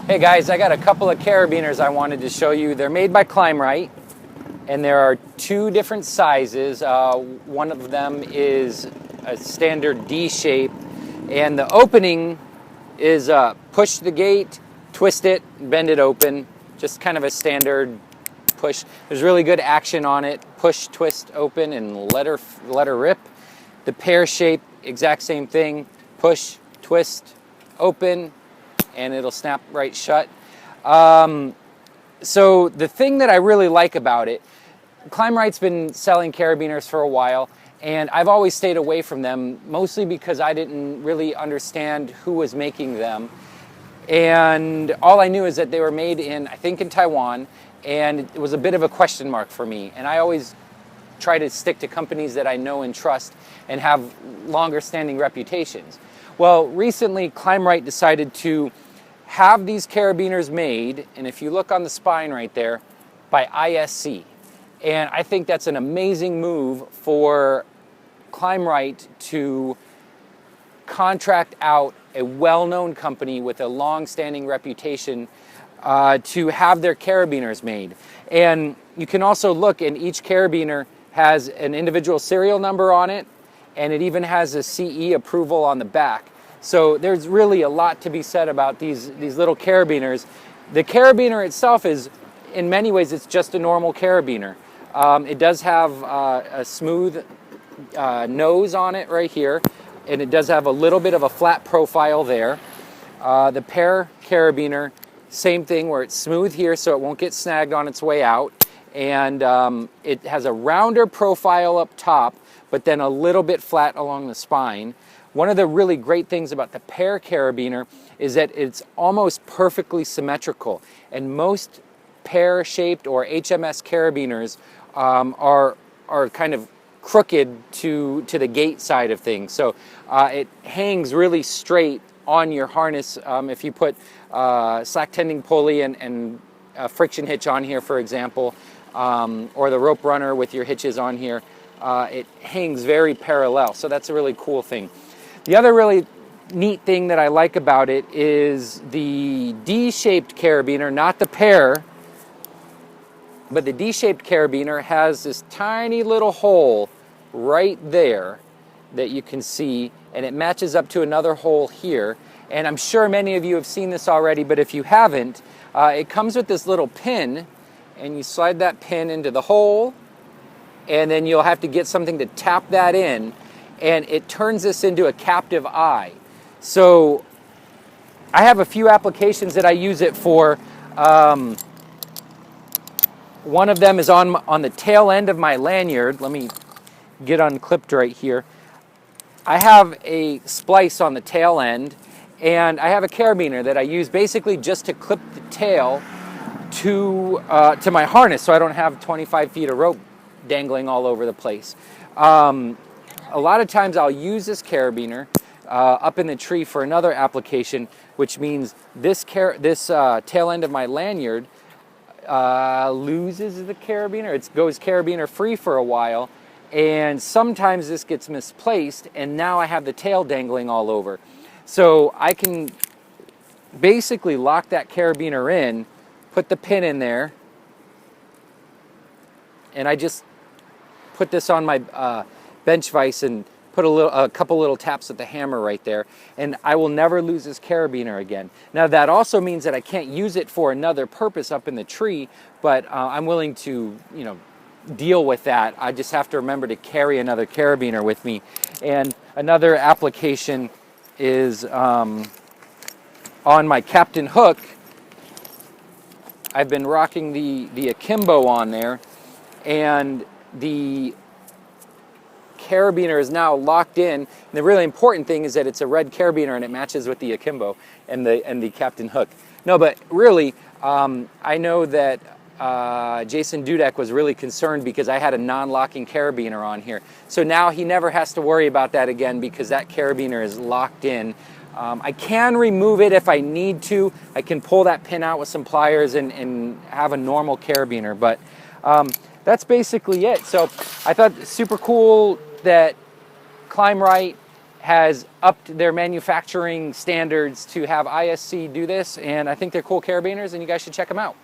Hey guys, I got a couple of carabiners I wanted to show you. They're made by Climbrite, and there are two different sizes. One of them is a standard D shape, and the opening is push the gate, twist it, bend it open. Just kind of a standard push. There's really good action on it. Push, twist, open, and let her rip. The pear shape, exact same thing. Push, twist, open, and it'll snap right shut. So the thing that I really like about it, Climbrite's been selling carabiners for a while, and I've always stayed away from them, mostly because I didn't really understand who was making them. And all I knew is that they were made in, I think in Taiwan, and it was a bit of a question mark for me. And I always try to stick to companies that I know and trust and have longer standing reputations. Well, recently Climbrite decided to have these carabiners made, and if you look on the spine right there, by ISC. And I think that's an amazing move for Climbrite to contract out a well-known company with a long-standing reputation to have their carabiners made. And you can also look, and each carabiner has an individual serial number on it, and it even has a CE approval on the back. So there's really a lot to be said about these little carabiners. The carabiner itself is, in many ways, it's just a normal carabiner. It does have a smooth nose on it right here, and it does have a little bit of a flat profile there. The pear carabiner, same thing, where it's smooth here so it won't get snagged on its way out. And it has a rounder profile up top, but then a little bit flat along the spine. One of the really great things about the pear carabiner is that it's almost perfectly symmetrical. And most pear-shaped or HMS carabiners are kind of crooked to the gate side of things. So it hangs really straight on your harness. If you put slack tending pulley and a friction hitch on here, for example, or the rope runner with your hitches on here, it hangs very parallel. So that's a really cool thing. The other really neat thing that I like about it is the D-shaped carabiner, not the pear, but the D-shaped carabiner has this tiny little hole right there that you can see, and it matches up to another hole here. And I'm sure many of you have seen this already, but if you haven't, it comes with this little pin, and you slide that pin into the hole, and then you'll have to get something to tap that in, and it turns this into a captive eye. So I have a few applications that I use it for. One of them is on the tail end of my lanyard. Let me get unclipped right here. I have a splice on the tail end, and I have a carabiner that I use basically just to clip the tail to my harness so I don't have 25 feet of rope dangling all over the place. A lot of times I'll use this carabiner up in the tree for another application, which means this tail end of my lanyard loses the carabiner. It goes carabiner free for a while, and sometimes this gets misplaced, and now I have the tail dangling all over. So I can basically lock that carabiner in, put the pin in there, and I just put this on my bench vise and put a couple little taps with the hammer right there, and I will never lose this carabiner again. Now that also means that I can't use it for another purpose up in the tree, but I'm willing to, deal with that. I just have to remember to carry another carabiner with me. And another application is on my Captain hook. I've been rocking the akimbo on there, and the carabiner is now locked in. And the really important thing is that it's a red carabiner and it matches with the akimbo and the Captain hook. No, but really, I know that Jason Dudek was really concerned because I had a non-locking carabiner on here. So now he never has to worry about that again because that carabiner is locked in. I can remove it if I need to. I can pull that pin out with some pliers and have a normal carabiner, but that's basically it. So I thought super cool that Climbrite has upped their manufacturing standards to have ISC do this, and I think they're cool carabiners, and you guys should check them out.